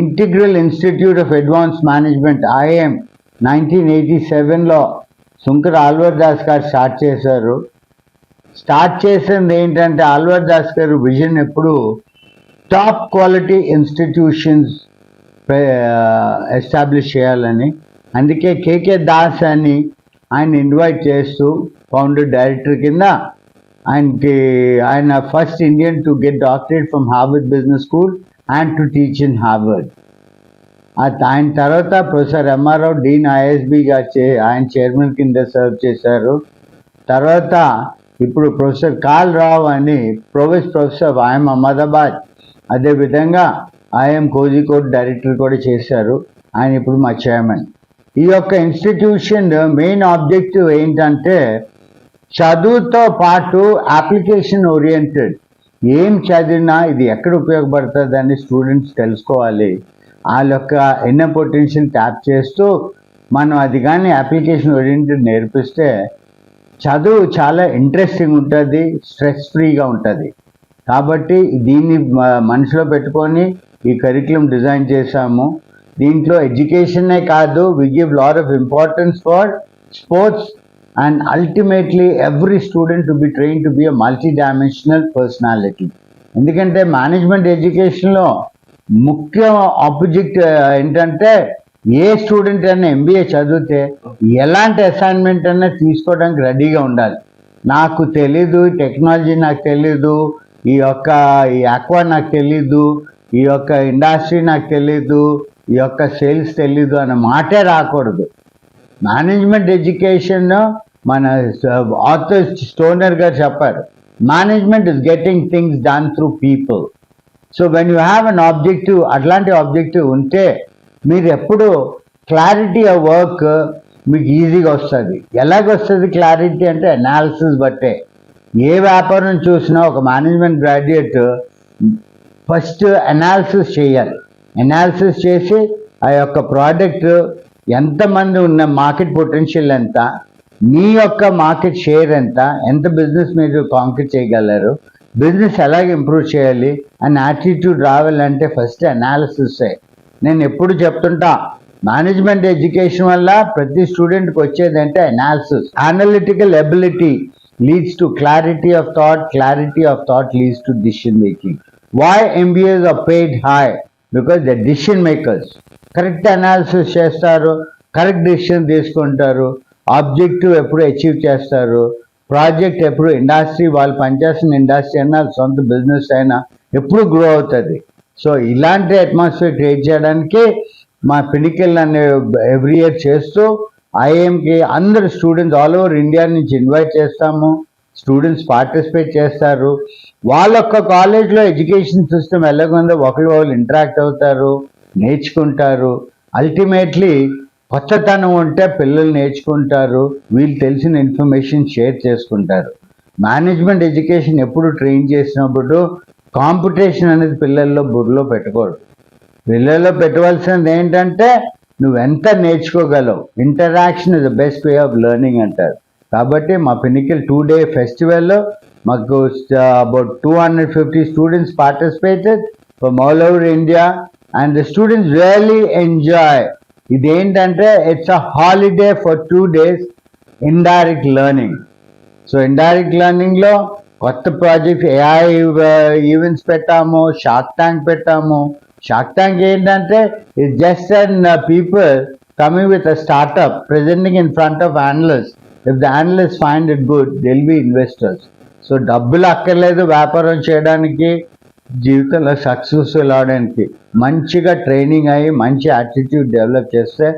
Integral institute of advance management IIM 1987లో శుంకర్ ఆల్వర్ దాస్ గారు start చేశారు. స్టార్ట్ చేసింది ఏంటంటే ఆల్వర్ దాస్ గారు విజన్ ఎప్పుడు టాప్ క్వాలిటీ ఇన్స్టిట్యూషన్స్ ఎస్టాబ్లిష్ చేయాలని. అందుకే కేకే దాస్ అని ఆయన ఇన్వైట్ చేస్తూ ఫౌండర్ డైరెక్టర్ కింద ఆయన first Indian to get doctorate from Harvard business school and to teach in Harvard. ఆయన తర్వాత ప్రొఫెసర్ ఎంఆర్ రావు డీన్ ISBగా ఆయన చైర్మన్ కింద సర్వ్ చేశారు. తర్వాత ఇప్పుడు ప్రొఫెసర్ కాల్ రావ్ అని ప్రొఫెసర్ IIM అహ్మదాబాద్, అదేవిధంగా IIM కోజికోడ్ డైరెక్టర్ కూడా చేశారు. ఆయన ఇప్పుడు మా చైర్మన్. ఈ యొక్క ఇన్స్టిట్యూషన్ మెయిన్ ఆబ్జెక్టివ్ ఏంటంటే చదువుతో పాటు అప్లికేషన్ ఓరియంటెడ్, ఏం చదివినా ఇది ఎక్కడ ఉపయోగపడుతుంది అని స్టూడెంట్స్ తెలుసుకోవాలి. వాళ్ళ యొక్క ఇన్నర్ పొటెన్షియల్ ట్యాప్ చేస్తూ మనం అది కానీ అప్లికేషన్ ఓరియంటెడ్ నేర్పిస్తే చదువు చాలా ఇంట్రెస్టింగ్ ఉంటుంది, స్ట్రెస్ ఫ్రీగా ఉంటుంది. కాబట్టి దీన్ని మనసులో పెట్టుకొని ఈ కరికులం డిజైన్ చేశాము. దీంట్లో ఎడ్యుకేషనే కాదు, we give lot of importance for sports and ultimately every student to be train to be a multi dimensional personality. ఎందుకంటే మేనేజ్మెంట్ ఎడ్యుకేషన్లో ముఖ్య ఆబ్జెక్ట్ ఏంటంటే ఏ స్టూడెంట్ అయినా MBA చదివితే ఎలాంటి అసైన్మెంట్ అయినా తీసుకోవడానికి రెడీగా ఉండాలి. నాకు తెలీదు, టెక్నాలజీ నాకు తెలీదు, ఈ ఆక్వా నాకు తెలీదు, ఈ యొక్క ఇండస్ట్రీ నాకు తెలీదు, ఈ యొక్క సేల్స్ తెలీదు అనే మాటే రాకూడదు. మేనేజ్మెంట్ ఎడ్యుకేషన్ మన ఆథర్ స్టోనర్ గారు చెప్పారు, management is getting things done through people. So when you have an objective, అట్లాంటి ఆబ్జెక్టివ్ ఉంటే మీరు ఎప్పుడు క్లారిటీ ఆఫ్ వర్క్ మీకు ఈజీగా వస్తుంది. ఎలాగొస్తుంది క్లారిటీ అంటే అనాలిసిస్ బట్టే. ఏ వ్యాపారం చూసినా ఒక మేనేజ్మెంట్ గ్రాడ్యుయేట్ ఫస్ట్ అనాలిసిస్ చేయాలి. అనాలిసిస్ చేసి ఆ యొక్క ప్రోడక్ట్ ఎంతమంది ఉన్న మార్కెట్ పొటెన్షియల్ ఎంత, మీ యొక్క మార్కెట్ షేర్ ఎంత బిజినెస్ మీరు కాంక్రీట్ చేయగలరు, బిజినెస్ ఎలాగ ఇంప్రూవ్ చేయాలి అని యాటిట్యూడ్ రావాలంటే ఫస్ట్ అనాలిసిసే. నేను ఎప్పుడు చెప్తుంటా, మేనేజ్మెంట్ ఎడ్యుకేషన్ వల్ల ప్రతి స్టూడెంట్కి వచ్చేది అంటే analysis. Analytical ability leads to clarity of thought, clarity of thought leads to decision making. Why MBAs are paid high? Because they're decision makers. Correct analysis చేస్తారు, కరెక్ట్ డిసిషన్ తీసుకుంటారు, objective ఎప్పుడు achieve చేస్తారు, project ఎప్పుడు industry వాళ్ళు పనిచేస్తున్న industry అయినా సొంత business అయినా ఎప్పుడు గ్రో అవుతుంది. సో ఇలాంటి అట్మాస్ఫియర్ క్రియేట్ చేయడానికి మా పినికల్ అనే ఎవ్రీ ఇయర్ చేస్తూ IIMకి అందరు స్టూడెంట్స్ ఆల్ ఓవర్ ఇండియా నుంచి ఇన్వైట్ చేస్తాము. స్టూడెంట్స్ పార్టిసిపేట్ చేస్తారు. వాళ్ళ యొక్క కాలేజ్లో ఎడ్యుకేషన్ సిస్టమ్ ఎలాగుందో ఒకళ్ళు ఇంటరాక్ట్ అవుతారు, నేర్చుకుంటారు. అల్టిమేట్లీ కొత్తతనం ఉంటే పిల్లలు నేర్చుకుంటారు, వీళ్ళు తెలిసిన ఇన్ఫర్మేషన్ షేర్ చేసుకుంటారు. మేనేజ్మెంట్ ఎడ్యుకేషన్ ఎప్పుడు ట్రైన్ చేసినప్పుడు కాంపిటీషన్ అనేది పిల్లల్లో బుర్రలో పెట్టకూడదు. పిల్లల్లో పెట్టవలసినది ఏంటంటే నువ్వు ఎంత నేర్చుకోగలవు. Interaction is the best way of learning అంటారు. కాబట్టి మా పినికల్ 2-day ఫెస్టివల్లో మాకు about 250 students participated from all over India and the students really enjoy. ఇదేంటంటే it's a holiday for 2 days indirect learning. So indirect లెర్నింగ్లో కొత్త ప్రాజెక్ట్ AI ఈవెంట్స్ పెట్టాము, shark tank పెట్టాము. షార్క్ ట్యాంక్ ఏంటంటే it's just and people coming with a startup, presenting in front of analysts. If the analysts find it good, they'll be investors. So డబ్బులు అక్కర్లేదు వ్యాపారం చేయడానికి, జీవితంలో సక్సెస్ఫుల్ అవడానికి. మంచిగా ట్రైనింగ్ అయ్యి మంచి యాటిట్యూడ్ డెవలప్ చేస్తే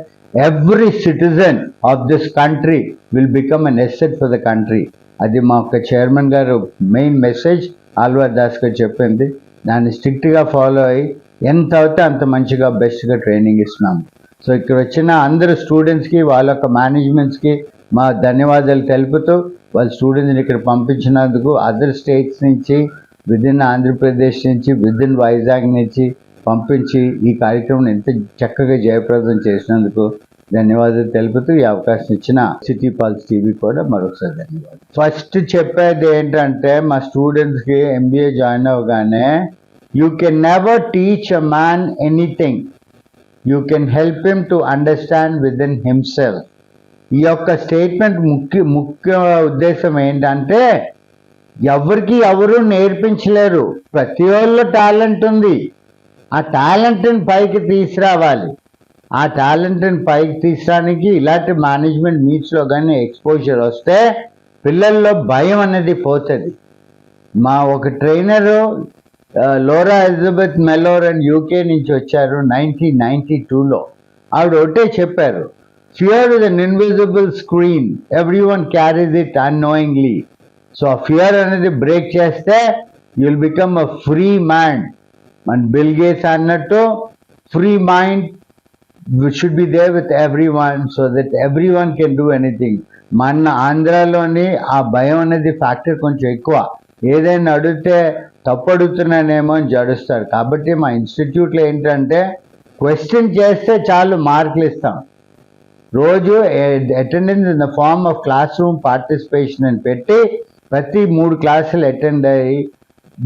every citizen of this country will become an asset for the country. అది మా యొక్క చైర్మన్ గారు మెయిన్ మెసేజ్ ఆల్వర్ దాస్ గారు చెప్పింది. దాన్ని స్ట్రిక్ట్గా ఫాలో అయ్యి ఎంత అవుతే అంత మంచిగా బెస్ట్గా ట్రైనింగ్ ఇస్తున్నాము. సో ఇక్కడ వచ్చిన అందరు స్టూడెంట్స్కి వాళ్ళ యొక్క మేనేజ్మెంట్స్కి మా ధన్యవాదాలు తెలుపుతూ వాళ్ళ స్టూడెంట్స్ని ఇక్కడ పంపించినందుకు అదర్ స్టేట్స్ నుంచి, విదిన్ ఆంధ్రప్రదేశ్ నుంచి, విదిన్ వైజాగ్ నుంచి పంపించి ఈ కార్యక్రమం ఎంత చక్కగా జయప్రదం చేసినందుకు ధన్యవాదాలు తెలుపుతూ ఈ అవకాశం ఇచ్చిన సిటీ పల్స్ టీవీ కూడా మరొకసారి ధన్యవాదాలు. ఫస్ట్ చెప్పేది ఏంటంటే మా స్టూడెంట్స్కి MBA జాయిన్ అవ్వగానే You can never teach a man anything. You can help him to understand within himself. ఈ యొక్క స్టేట్మెంట్ ముఖ్య ఉద్దేశం ఏంటంటే, ఎవరికి ఎవరు నేర్పించలేరు. ప్రతి వాళ్ళ టాలెంట్ ఉంది. ఆ టాలెంట్ని పైకి తీసుకురావాలి. ఆ టాలెంట్ని పైకి తీసుకురానికి ఇలాంటి మేనేజ్మెంట్ మీట్స్లో కానీ ఎక్స్పోజర్ వస్తే పిల్లల్లో భయం అనేది పోతుంది. మా ఒక trainer Laura Elizabeth Mellor and UK నుంచి వచ్చారు 1992లో. ఆవిడ ఒకటే చెప్పారు, fear is an invisible screen, every one carries it annoyingly. So ఆ ఫియర్ అనేది బ్రేక్ చేస్తే you will become a free mind. మన బిల్ గేట్స్ అన్నట్టు free mind should be there with every one so that every one can do anything. మన ఆంధ్రాలోని ఆ భయం అనేది ఫ్యాక్టర్ కొంచెం ఎక్కువ. ఏదైనా అడిగితే తప్పు అడుగుతున్నానేమో అని జడుస్తారు. కాబట్టి మా ఇన్స్టిట్యూట్లో ఏంటంటే క్వశ్చన్ చేస్తే చాలు మార్కులు ఇస్తాం. రోజు attendance in the form of classroom participation అని పెట్టి ప్రతి 3 క్లాసులు అటెండ్ అయ్యి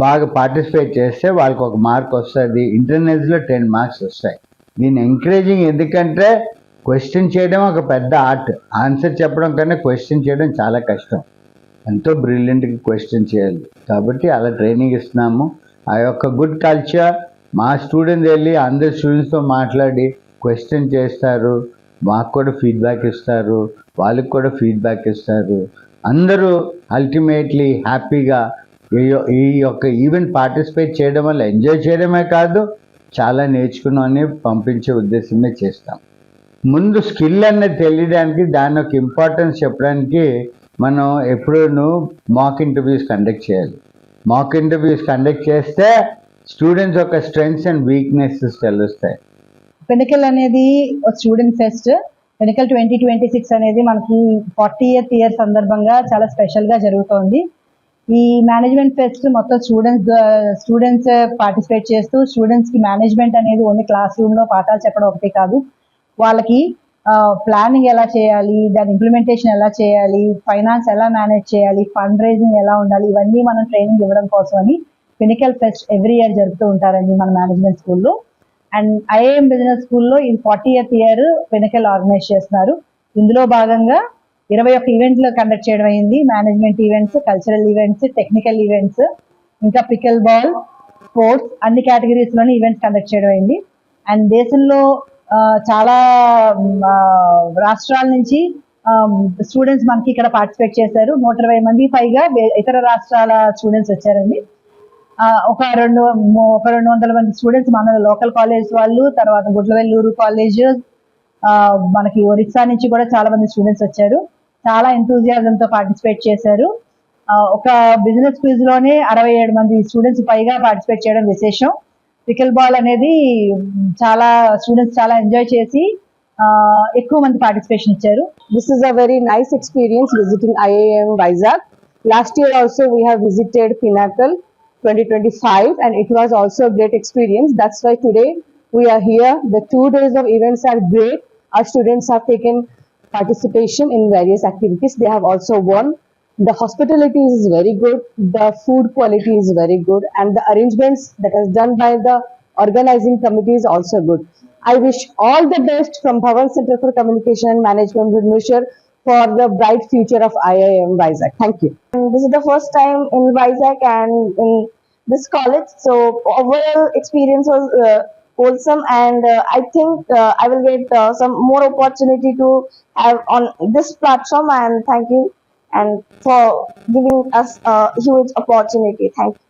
బాగా పార్టిసిపేట్ చేస్తే వాళ్ళకి ఒక మార్క్ వస్తుంది. ఇంటర్నల్స్లో 10 మార్క్స్ వస్తాయి. దీన్ని ఎంకరేజింగ్ ఎందుకంటే క్వశ్చన్ చేయడం ఒక పెద్ద ఆర్ట్. ఆన్సర్ చెప్పడం కన్నా క్వశ్చన్ చేయడం చాలా కష్టం. ఎంతో బ్రిలియంట్గా క్వశ్చన్ చేయాలి. కాబట్టి అలా ట్రైనింగ్ ఇస్తున్నాము. ఆ యొక్క గుడ్ కల్చర్ మా స్టూడెంట్స్ వెళ్ళి అందరు స్టూడెంట్స్తో మాట్లాడి క్వశ్చన్ చేస్తారు. మాకు కూడా ఫీడ్బ్యాక్ ఇస్తారు, వాళ్ళకి కూడా ఫీడ్బ్యాక్ ఇస్తారు. అందరూ అల్టిమేట్లీ హ్యాపీగా ఈ యొక్క ఈవెంట్ పార్టిసిపేట్ చేయడం వల్ల ఎంజాయ్ చేయడమే కాదు, చాలా నేర్చుకున్నామని పంపించే ఉద్దేశమే చేస్తాం. ముందు స్కిల్ అనేది తెలియడానికి, దాని యొక్క ఇంపార్టెన్స్ చెప్పడానికి మనం ఎప్పుడూ మాక్ ఇంటర్వ్యూస్ కండక్ట్ చేయాలి. మాక్ ఇంటర్వ్యూస్ కండక్ట్ చేస్తే స్టూడెంట్స్ యొక్క స్ట్రెంగ్స్ అండ్ వీక్నెసెస్ తెలుస్తాయి. పినకల్ అనేది స్టూడెంట్ ఫెస్ట్. పినకల్ 2026 అనేది మనకి 40th ఇయర్ సందర్భంగా చాలా స్పెషల్గా జరుగుతోంది. ఈ మేనేజ్మెంట్ ఫెస్ట్ మొత్తం స్టూడెంట్స్ పార్టిసిపేట్ చేస్తూ స్టూడెంట్స్కి మేనేజ్మెంట్ అనేది ఓన్లీ క్లాస్ రూమ్లో పాఠాలు చెప్పడం ఒకటి కాదు, వాళ్ళకి ప్లానింగ్ ఎలా చేయాలి, దాని ఇంప్లిమెంటేషన్ ఎలా చేయాలి, ఫైనాన్స్ ఎలా మేనేజ్ చేయాలి, ఫండ్ రైజింగ్ ఎలా ఉండాలి, ఇవన్నీ మనం ట్రైనింగ్ ఇవ్వడం కోసం అని పినకల్ ఫెస్ట్ ఎవ్రీ ఇయర్ జరుపుతూ ఉంటారండి మన మేనేజ్మెంట్ స్కూల్లో. అండ్ ఐఏఎం బిజినెస్ స్కూల్లో ఇది 40th ఇయర్ పినకల్ ఆర్గనైజ్ చేస్తున్నారు. ఇందులో భాగంగా 21 ఈవెంట్లు కండక్ట్ చేయడం అయింది. Management events, cultural events, technical events, ఇంకా పికల్ బాల్, స్పోర్ట్స్ అన్ని కేటగిరీస్లోని ఈవెంట్స్ కండక్ట్ చేయడం అయింది. అండ్ దేశంలో చాలా రాష్ట్రాల నుంచి స్టూడెంట్స్ మనకి ఇక్కడ పార్టిసిపేట్ చేశారు. 120 మంది పైగా ఇతర రాష్ట్రాల స్టూడెంట్స్ వచ్చారండి. ఒక 200 మంది స్టూడెంట్స్ మన లోకల్ కాలేజ్ వాళ్ళు, తర్వాత గుడ్లవెల్లూరు కాలేజ్, మనకి ఒరిస్సా నుంచి కూడా చాలా మంది స్టూడెంట్స్ వచ్చారు. చాలా ఎంతూజియాజంతో పార్టిసిపేట్ చేశారు. ఒక బిజినెస్ క్విజ్ లోనే 67 మంది స్టూడెంట్స్ పైగా పార్టిసిపేట్ చేయడం విశేషం. పికిల్ బాల్ అనేది చాలా స్టూడెంట్స్ చాలా ఎంజాయ్ చేసి ఎక్కువ మంది పార్టిసిపేషన్ ఇచ్చారు. This is a very nice experience visiting IIM Vizag. Last year also we have visited Pinnacle 2025 and it was also a great experience. That's why today we are here. The 2 days of events are great. Our students have taken participation in various activities. They have also won. The hospitality is very good. The food quality is very good. And the arrangements that is done by the organizing committee is also good. I wish all the best from Bhavan Center for Communication and Management, Bhubaneswar, for the bright future of IIM Vizag. Thank you. And this is the first time in Vizag and in this college. So overall experience was wholesome, and I think I will get some more opportunity to have on this platform. And thank you and for giving us a huge opportunity. Thank you.